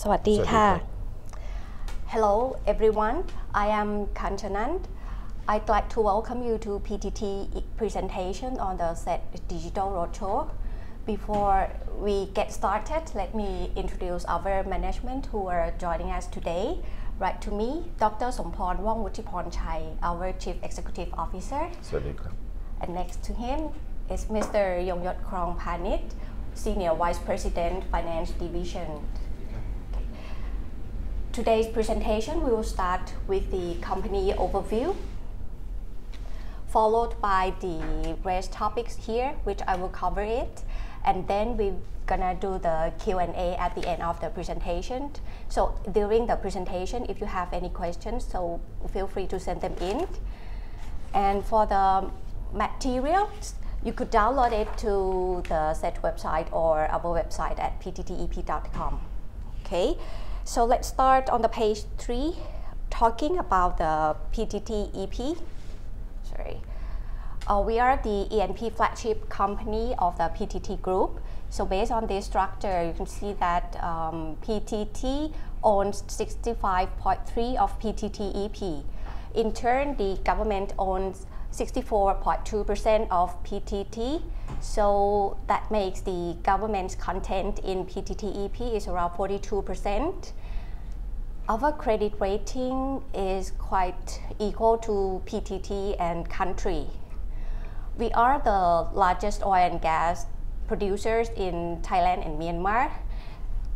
สวัสดีค่ะ Hello everyone, I am Kanchanand. I'd like to welcome you to PTT presentation on the SET Digital Roadshow. Before we get started, let me introduce our management who are joining us today. Right to me, Dr. Somporn Wongwuttipornchai, our Chief Executive Officer. And next to him is Mr. Yongyot Krongpanit, Senior Vice President, Finance Division. Today's presentation we will start with the company overview, followed by the rest topics here, which I will cover it, and then we're gonna do the Q&A at the end of the presentation. So during the presentation, if you have any questions, so feel free to send them in. And for the materials, you could download it to the SET website or our website at pttep.com. Okay. So let's start on the page 3, talking about the PTT EP. We are the E&P flagship company of the PTT group. So based on this structure, you can see that PTT owns 65.3% of PTT EP. In turn, the government owns 64.2% of PTT. So that makes the government's content in PTT EP is around 42%. Our credit rating is quite equal to PTT and country. We are the largest oil and gas producers in Thailand and Myanmar,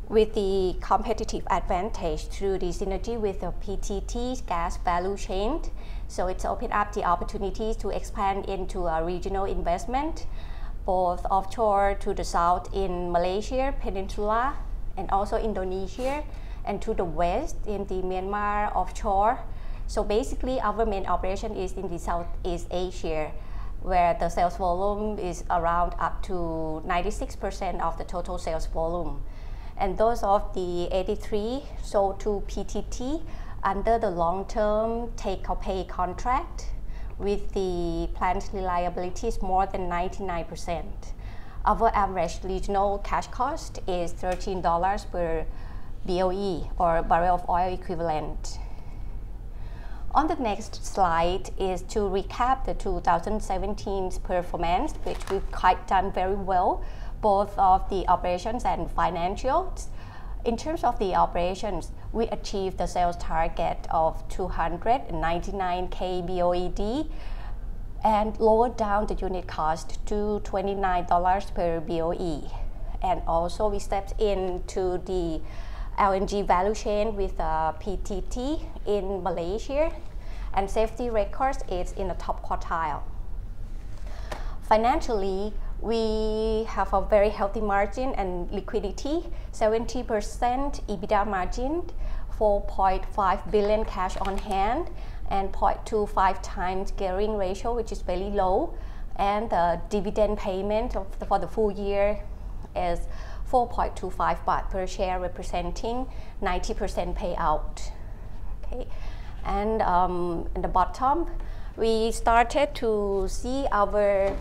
with the competitive advantage through the synergy with the PTT gas value chain. So it's opened up the opportunities to expand into a regional investment, both offshore to the south in Malaysia Peninsula and also Indonesia, and to the west in the Myanmar offshore. So basically our main operation is in the Southeast Asia, where the sales volume is around up to 96% of the total sales volume. And those of the 83 sold to PTT under the long-term take-or-pay contract with the plant reliabilities more than 99%. Our average regional cash cost is $13 per BOE or barrel of oil equivalent. On the next slide is to recap the 2017 performance, which we've quite done very well, both of the operations and financials. In terms of the operations, we achieved the sales target of 299k BOED and lowered down the unit cost to $29 per BOE. And also we stepped into the LNG value chain with PTT in Malaysia, and safety records is in the top quartile. Financially, we have a very healthy margin and liquidity, 70% EBITDA margin, 4.5 billion cash on hand, and 0.25 times gearing ratio, which is very low. And the dividend payment for the full year is 4.25 baht per share, representing 90% payout. Okay. And at the bottom, we started to see our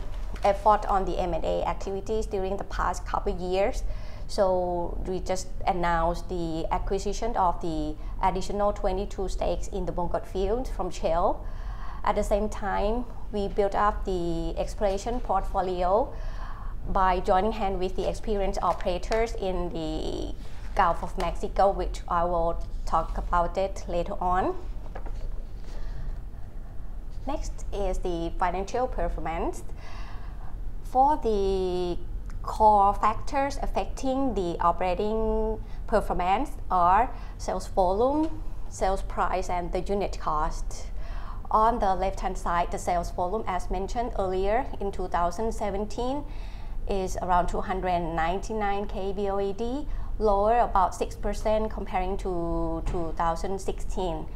effort on the M&A activities during the past couple of years. So we just announced the acquisition of the additional 22 stakes in the Bongkot field from Shell. At the same time, we built up the exploration portfolio by joining hands with the experienced operators in the Gulf of Mexico, which I will talk about it later on. Next is the financial performance. For the core factors affecting the operating performance are sales volume, sales price, and the unit cost. On the left-hand side, the sales volume, as mentioned earlier, in 2017 is around 299k BOED, lower about 6% comparing to 2016.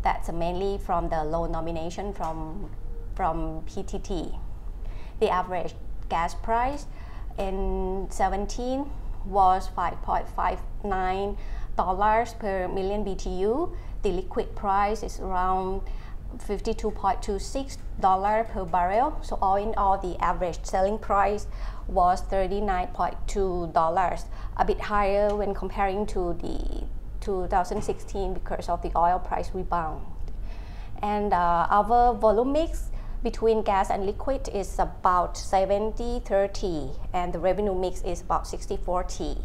That's mainly from the low nomination from PTT. The average gas price in 17 was $5.59 per million BTU. The liquid price is around $52.26 per barrel. So all in all, the average selling price was $39.2, a bit higher when comparing to the 2016 because of the oil price rebound. And our volume mix between gas and liquid is about 70-30, and the revenue mix is about 60-40.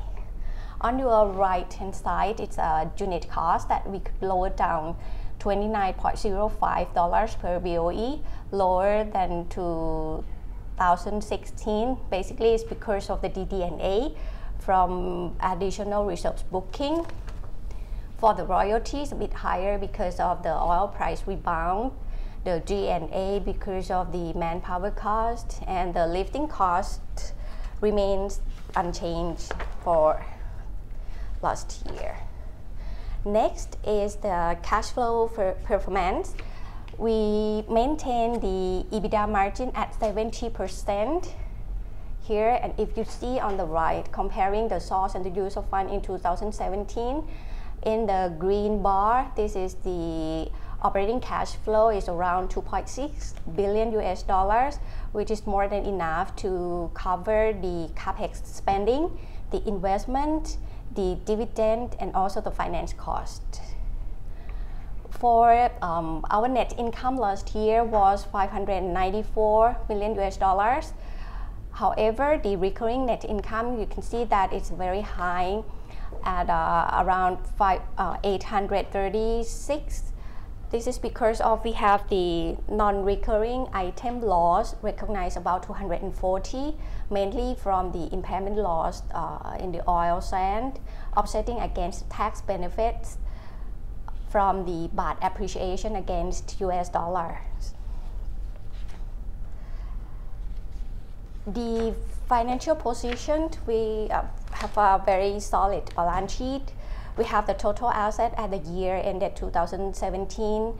On your right hand side, it's a unit cost that we could lower down $29.05 per BOE, lower than 2016. Basically, it's because of the DD&A from additional reserves booking. For the royalties, a bit higher because of the oil price rebound, the G&A because of the manpower cost, and the lifting cost remains unchanged for last year. Next is the cash flow performance. We maintain the EBITDA margin at 70% here, and if you see on the right, comparing the source and the use of fund in 2017, in the green bar, this is the operating cash flow is around 2.6 billion US dollars, which is more than enough to cover the capex spending, the investment, the dividend, and also the finance cost. For our net income last year was 594 million US dollars. However, the recurring net income, you can see that it's very high at around 836. This is because of we have the non-recurring item loss recognized about 240, mainly from the impairment loss in the oil sand, offsetting against tax benefits from the baht appreciation against US dollars. The financial position, we have a very solid balance sheet. We have the total asset at the year ended 2017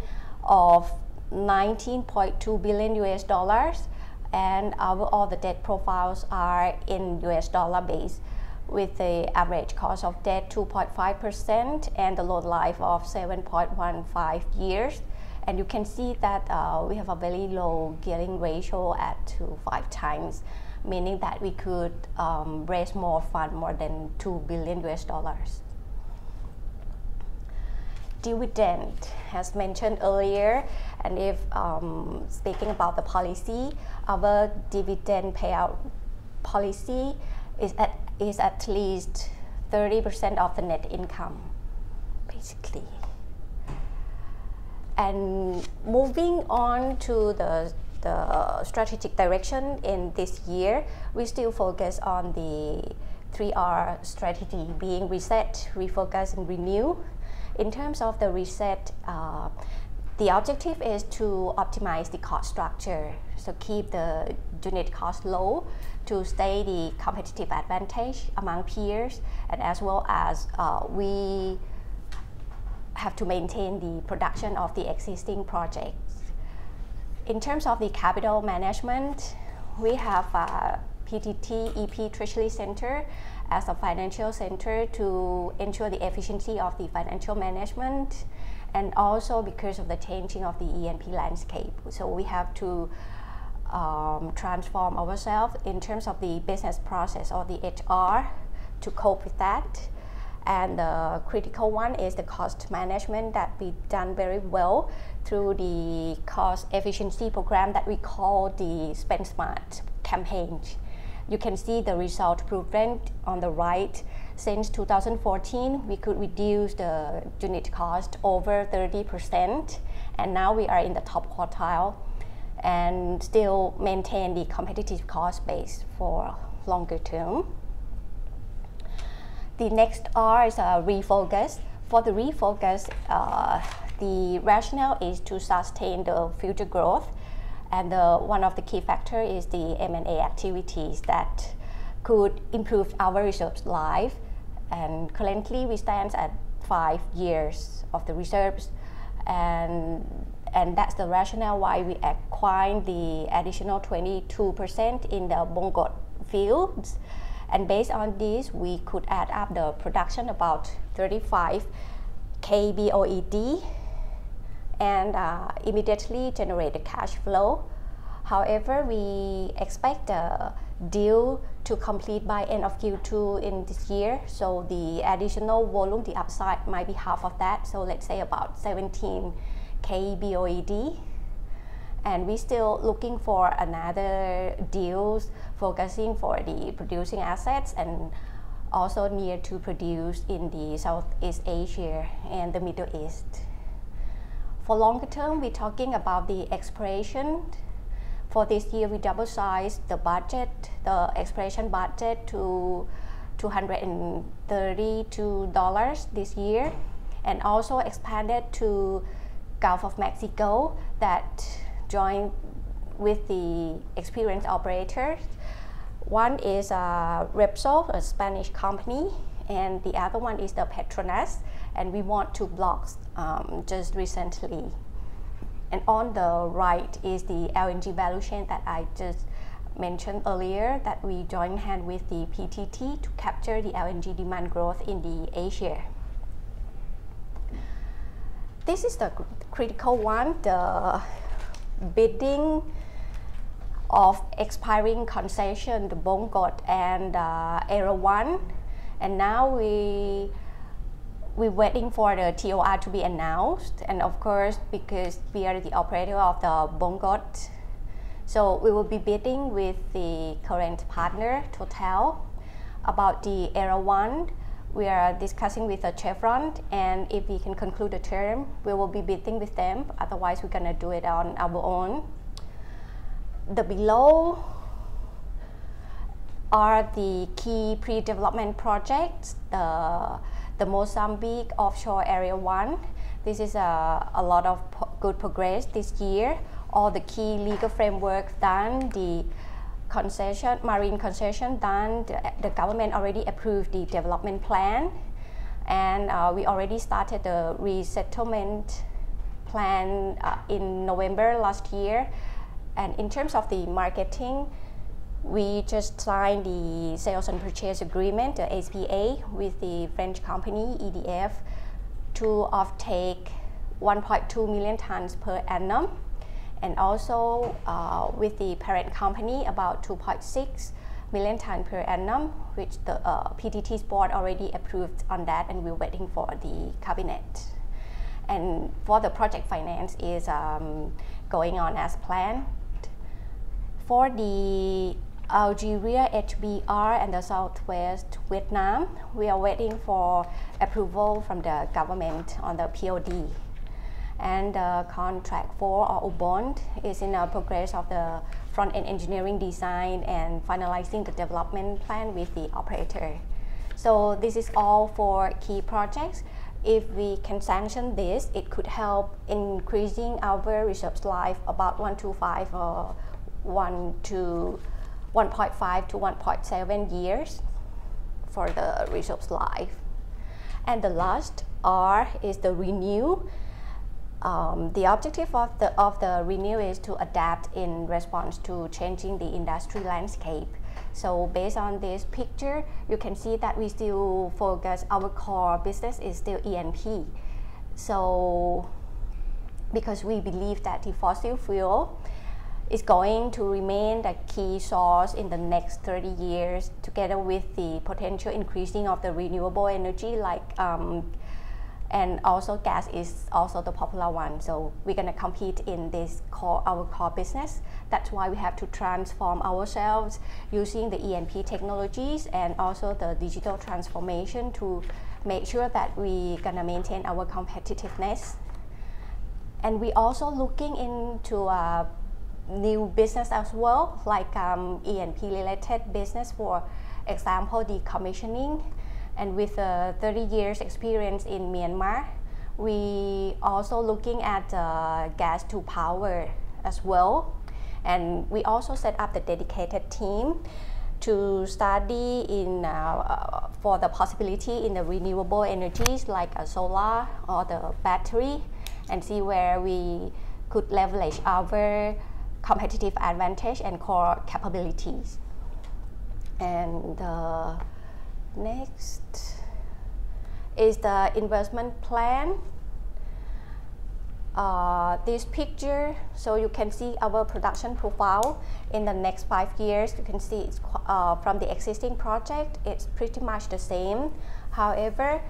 of 19.2 billion US dollars, and all the debt profiles are in US dollar base, with the average cost of debt 2.5% and the loan life of 7.15 years. And you can see that we have a very low gearing ratio at 5 times, meaning that we could raise more fund, more than 2 billion US dollars. Dividend, as mentioned earlier, and if speaking about the policy, our dividend payout policy is at least 30% of the net income, basically. And moving on to the strategic direction in this year, we still focus on the 3R strategy, being reset, refocus, and renew. In terms of the reset, the objective is to optimize the cost structure, so keep the unit cost low to stay the competitive advantage among peers, and as well as we have to maintain the production of the existing projects. In terms of the capital management, we have PTT EP Treasury Center as a financial center to ensure the efficiency of the financial management, and also because of the changing of the E&P landscape. So we have to transform ourselves in terms of the business process or the HR to cope with that. And the critical one is the cost management that we've done very well through the cost efficiency program that we call the Spend Smart campaign. You can see the result improvement on the right. Since 2014, we could reduce the unit cost over 30%, and now we are in the top quartile and still maintain the competitive cost base for longer term. The next R is refocus. For the refocus, the rationale is to sustain the future growth, and one of the key factors is the M&A activities that could improve our reserves life. And currently we stand at 5 years of the reserves, and that's the rationale why we acquired the additional 22% in the Bongot fields. And based on this, we could add up the production about 35 kBOED and immediately generate the cash flow. However, we expect the deal to complete by end of Q2 in this year. So the additional volume, the upside might be half of that. So let's say about 17K BOED. And we're still looking for another deals focusing for the producing assets and also near to produce in the Southeast Asia and the Middle East. For longer term, we're talking about the exploration. For this year, we double-sized the budget, the exploration budget to $232 this year, and also expanded to Gulf of Mexico that joined with the experienced operators. One is Repsol, a Spanish company, and the other one is the Petronas, and we won 2 blocks just recently. And on the right is the LNG value chain that I just mentioned earlier, that we joined hand with the PTT to capture the LNG demand growth in the Asia. This is the critical one, the bidding of expiring concession, the Bongkot and Era 1. And now we're waiting for the TOR to be announced, and of course because we are the operator of the Bongkot, so we will be bidding with the current partner Total. About the Era 1, we are discussing with the Chevron, and if we can conclude the term, we will be bidding with them. Otherwise we're gonna do it on our own. The below are the key pre-development projects. The Mozambique offshore area 1. This is a lot of good progress this year. All the key legal framework done, the concession, marine concession done, the government already approved the development plan, and we already started the resettlement plan in November last year. And in terms of the marketing, we just signed the sales and purchase agreement, the SPA, with the French company EDF to offtake 1.2 million tons per annum, and also with the parent company about 2.6 million tons per annum, which the PTT's board already approved on that, and we're waiting for the cabinet. And for the project finance is going on as planned. For the Algeria HBR and the Southwest Vietnam, we are waiting for approval from the government on the POD. And contract 4 or UBOND is in progress of the front-end engineering design and finalizing the development plan with the operator. So this is all for key projects. If we can sanction this, it could help increasing our reserves life about 1.5 or 1.5 to 1.7 years for the reserves life. And the last R is the renew. The objective of the renew is to adapt in response to changing the industry landscape. So based on this picture, you can see that we still focus, our core business is still E&P. So because we believe that the fossil fuel is going to remain the key source in the next 30 years, together with the potential increasing of the renewable energy, like and also gas is also the popular one. So we're gonna compete in this our core business. That's why we have to transform ourselves using the E&P technologies and also the digital transformation to make sure that we're gonna maintain our competitiveness. And we also looking into new business as well, like E&P related business, for example, decommissioning. And with 30 years experience in Myanmar, we also looking at gas to power as well. And we also set up the dedicated team to study in for the possibility in the renewable energies like solar or the battery, and see where we could leverage our competitive advantage and core capabilities. And next is the investment plan. this picture, so you can see our production profile in the next 5 years. You can see it's from the existing project, it's pretty much the same. However,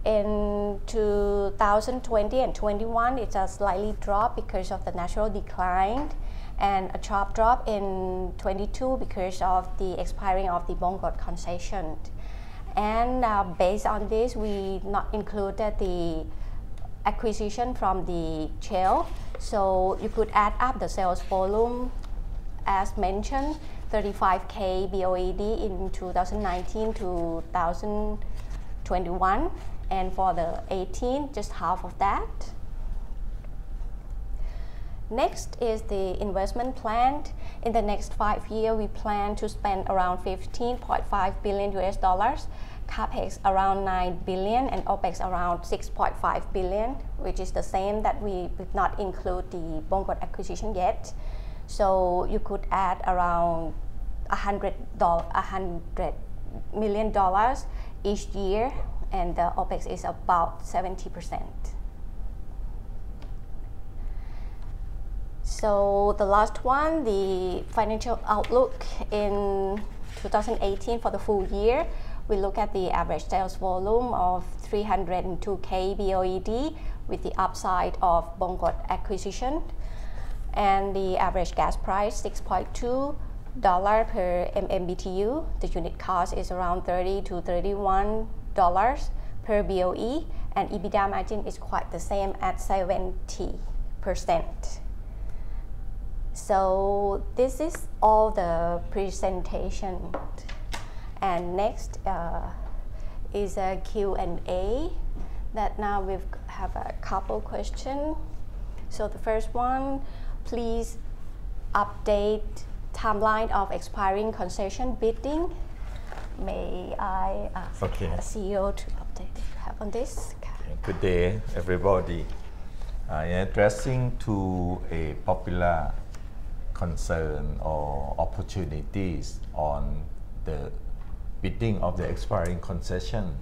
in 2020 and 21, it's a slightly drop because of the natural decline, and a sharp drop in 22 because of the expiring of the Bongkot concession. And based on this, we not included the acquisition from the shell. So you could add up the sales volume as mentioned, 35K BOED in 2019 to 2021, and for the 18, just half of that. Next is the investment plan. In the next 5 years, we plan to spend around 15.5 billion US dollars, CapEx around 9 billion, and OpEx around 6.5 billion, which is the same that we did not include the Bongkot acquisition yet. So you could add around $100 million each year, and the OpEx is about 70%. So the last one, the financial outlook in 2018 for the full year, we look at the average sales volume of 302K BOED with the upside of Bongkot acquisition, and the average gas price $6.2 per MMBTU. The unit cost is around $30 to $31 per BOE, and EBITDA margin is quite the same at 70%. So this is all the presentation, and next is a Q&A that now we have a couple questions. So the first one, please update timeline of expiring concession bidding. May I ask CEO to update on this? Good day, everybody. Addressing to a popular concern or opportunities on the bidding of the expiring concession.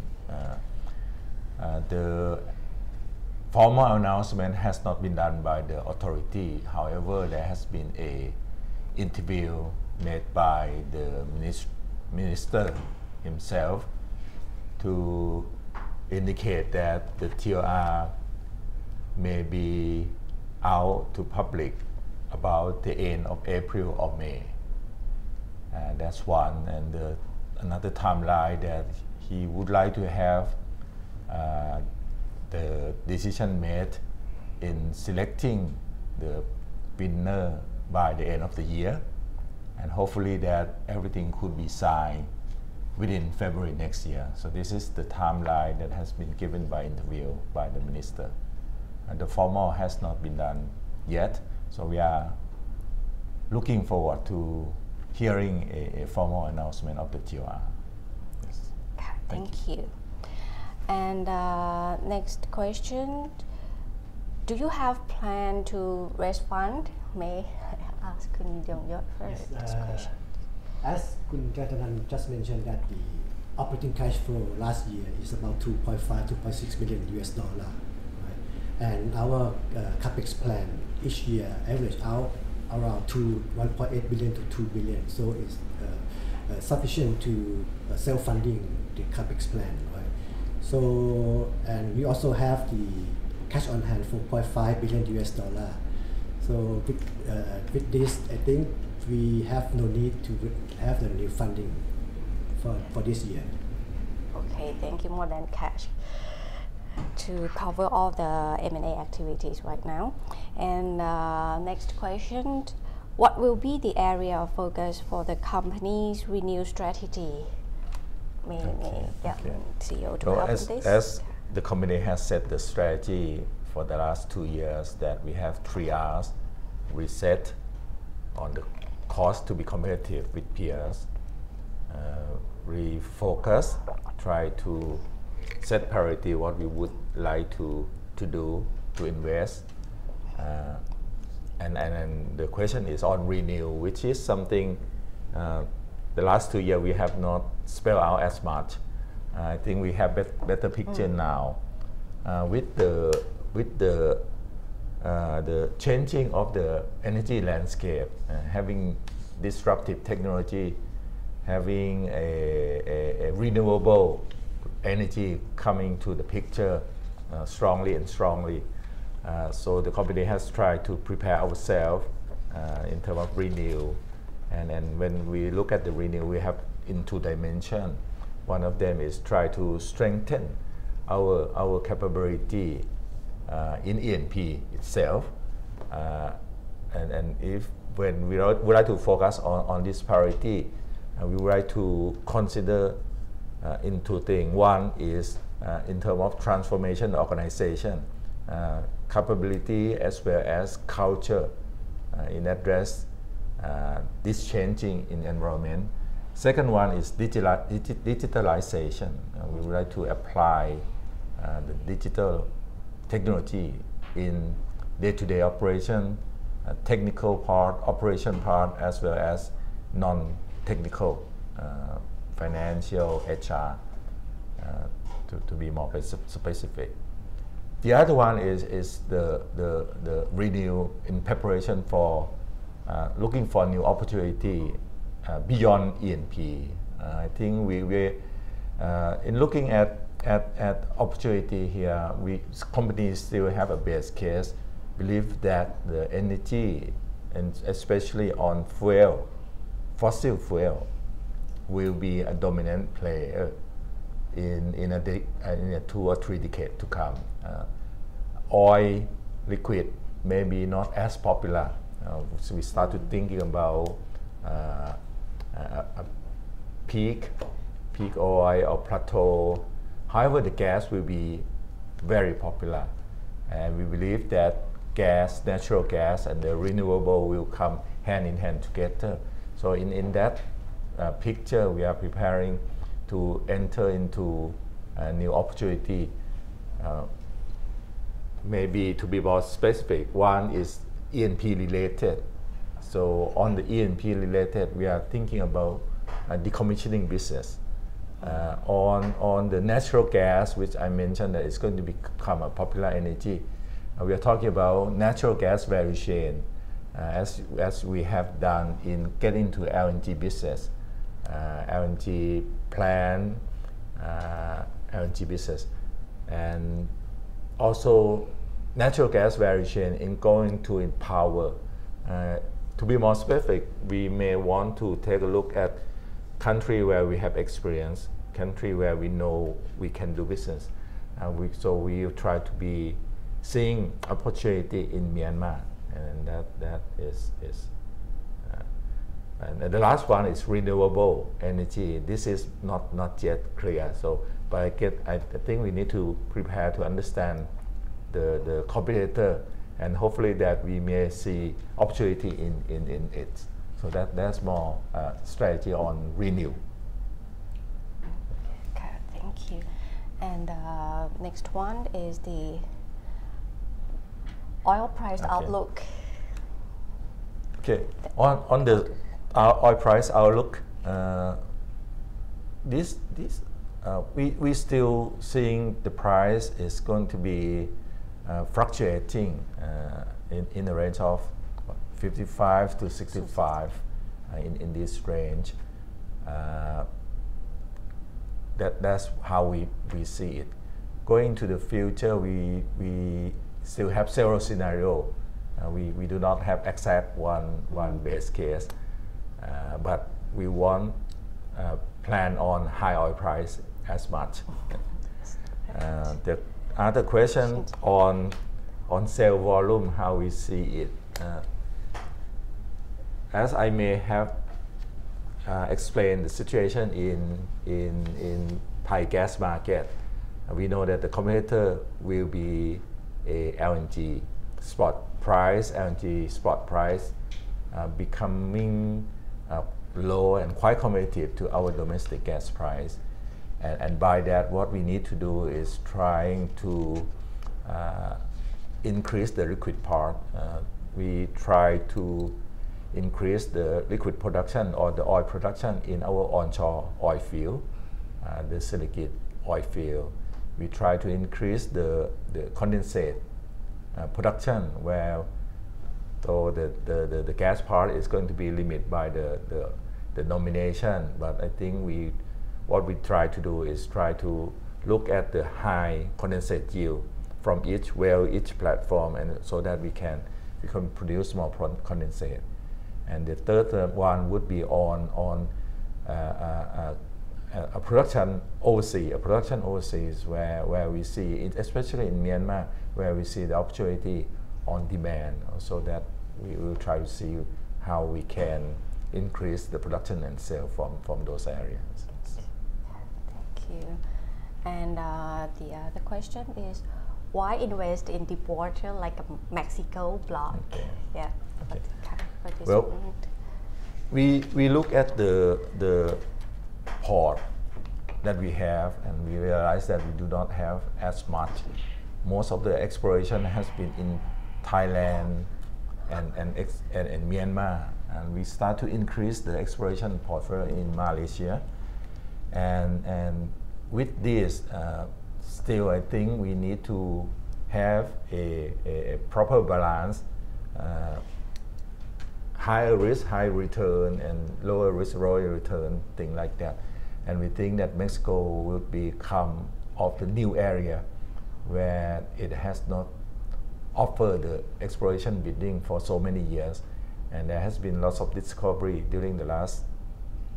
The formal announcement has not been done by the authority. However, there has been an interview made by the minister himself to indicate that the TOR may be out to public about the end of April or May. That's one. And another timeline that he would like to have the decision made in selecting the winner by the end of the year, and hopefully that everything could be signed within February next year. So this is the timeline that has been given by interview by the minister, and the formal has not been done yet. So we are looking forward to hearing a formal announcement of the TOR. Yes. Thank you. And next question, do you have plan to raise fund? May I ask Kun Yongyot first? Yes, as Kun Jatanan just mentioned that the operating cash flow last year is about 2.6 million US dollar, right? And our capex plan each year average out around 1.8 billion to 2 billion, so it's sufficient to self-funding the capex plan, right? So, and we also have the cash on hand 4.5 billion US dollar. So with this, I think we have no need to have the new funding for this year. Okay, thank you. More than cash to cover all the M&A activities right now. And next question, what will be the area of focus for the company's renewed strategy? CEO to help this. As the company has set the strategy for the last 2 years, that we have 3 R's: reset on the cost to be competitive with peers, refocus, try to set priority what we would like to do to invest, and the question is on renew, which is something the last 2 years we have not spelled out as much. I think we have better picture now with the the changing of the energy landscape, having disruptive technology, having a renewable energy coming to the picture strongly and strongly. So the company has tried to prepare ourselves in terms of renew. And when we look at the renew, we have in two dimensions. One of them is try to strengthen our capability in E&P itself. And if when we would like to focus on this priority, we would like to consider in two things. One is in terms of transformation organization, capability as well as culture in address this changing in environment. Second one is digitalization. We would like to apply the digital technology in day-to-day operation, technical part, operation part, as well as non-technical, financial, HR, to be more specific. The other one is the renew in preparation for looking for new opportunity beyond E&P. I think we in looking at opportunity here, companies still have a base case, believe that the energy, and especially on fuel, fossil fuel, will be a dominant player in a 2 or 3 decades to come. Oil, liquid, maybe not as popular. So we started thinking about a peak oil or plateau. However, the gas will be very popular, and we believe that gas, natural gas, and the renewable will come hand in hand together. So in that picture, we are preparing to enter into a new opportunity. Maybe to be more specific, one is E&P related. So on the E&P related, we are thinking about decommissioning business. On the natural gas, which I mentioned that it's going to become a popular energy, we are talking about natural gas value chain, as we have done in getting into LNG business, LNG plant, LNG business, and also natural gas value chain in going to in power. To be more specific, we may want to take a look at country where we have experience, country where we know we can do business. So we try to be seeing opportunity in Myanmar, and that is and the last one is renewable energy. This is not yet clear. So, but I think we need to prepare to understand the competitor, and hopefully that we may see opportunity in it. So that's more strategy on renew. Okay, thank you. And next one is the oil price outlook. Okay, on the oil price outlook, we still seeing the price is going to be fluctuating in the range of 55 to 65 in this range. That's how we see it. Going to the future, we still have several scenarios. We do not have exact one base case, but we won't plan on high oil price as much. The other question on sale volume, how we see it. As I may have explained the situation in Thai gas market, we know that the competitor will be a LNG spot price, LNG spot price becoming low and quite competitive to our domestic gas price. And by that, what we need to do is trying to increase the liquid part. We try to increase the liquid production or the oil production in our onshore oil field, the Silicate oil field. We try to increase the condensate production, where so the gas part is going to be limited by the nomination. But I think what we try to do is try to look at the high condensate yield from each well, each platform, and so that we can produce more condensate. And the third one would be on a production overseas, where we see, especially in Myanmar, where we see the opportunity on demand, so that we will try to see how we can increase the production and sale from those areas. Thank you. And the other question is, why invest in deep water like a Mexico block? Okay. Yeah. Okay. What is Well, we look at the port that we have, and we realize that we do not have as much. Most of the exploration has been in Thailand and Myanmar, and we start to increase the exploration portfolio in Malaysia, and with this, still I think we need to have a proper balance, higher risk, high return, and lower risk, lower return, thing like that. And we think that Mexico will become of the new area where it has not offered the exploration bidding for so many years, and there has been lots of discovery during the last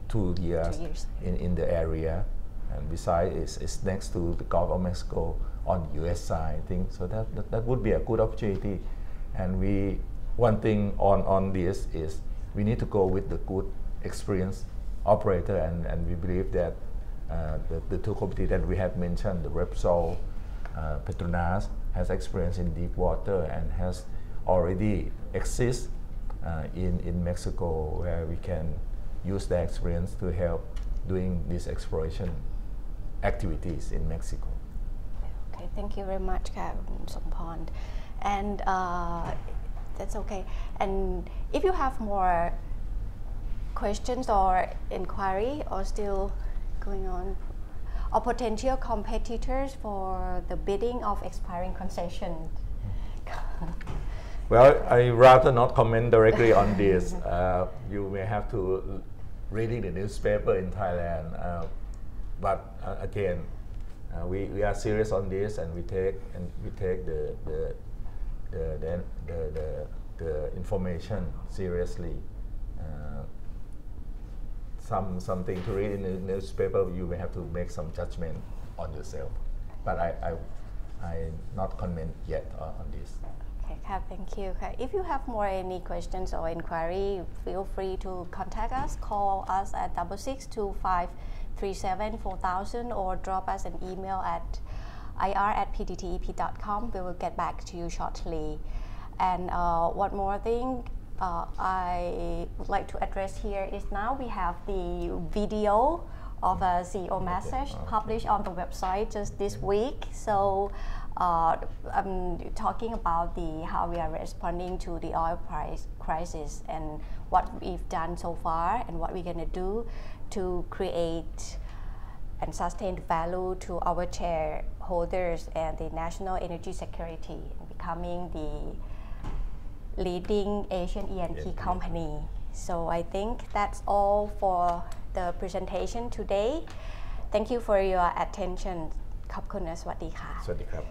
2 years, in the area. And besides, it's next to the Gulf of Mexico on US side, I think. So that would be a good opportunity. And one thing on this is we need to go with the good experienced operator, and we believe that the two companies that we have mentioned, the Repsol, Petronas, has experience in deep water and has already exist in Mexico, where we can use their experience to help doing this exploration activities in Mexico. Okay, thank you very much, Somporn. And that's okay. And if you have more questions or inquiry or still going on, or potential competitors for the bidding of expiring concession? Well, I rather not comment directly on this. You may have to reading the newspaper in Thailand. But again, we are serious on this, and we take the information seriously. Something to read in the newspaper, you may have to make some judgment on yourself. But I not comment yet on this. Okay, thank you. If you have any questions or inquiry, feel free to contact us. Call us at 6625374000 or drop us an email at ir@pttep.com. We will get back to you shortly. And one more thing I would like to address here is now we have the video of a CEO message published on the website just this week. So I'm talking about how we are responding to the oil price crisis and what we've done so far and what we're going to do to create and sustain value to our shareholders and the national energy security, and becoming the leading Asian E&P company. So I think that's all for the presentation today. Thank you for your attention. ขอบคุณนะสวัสดีค่ะ สวัสดีครับ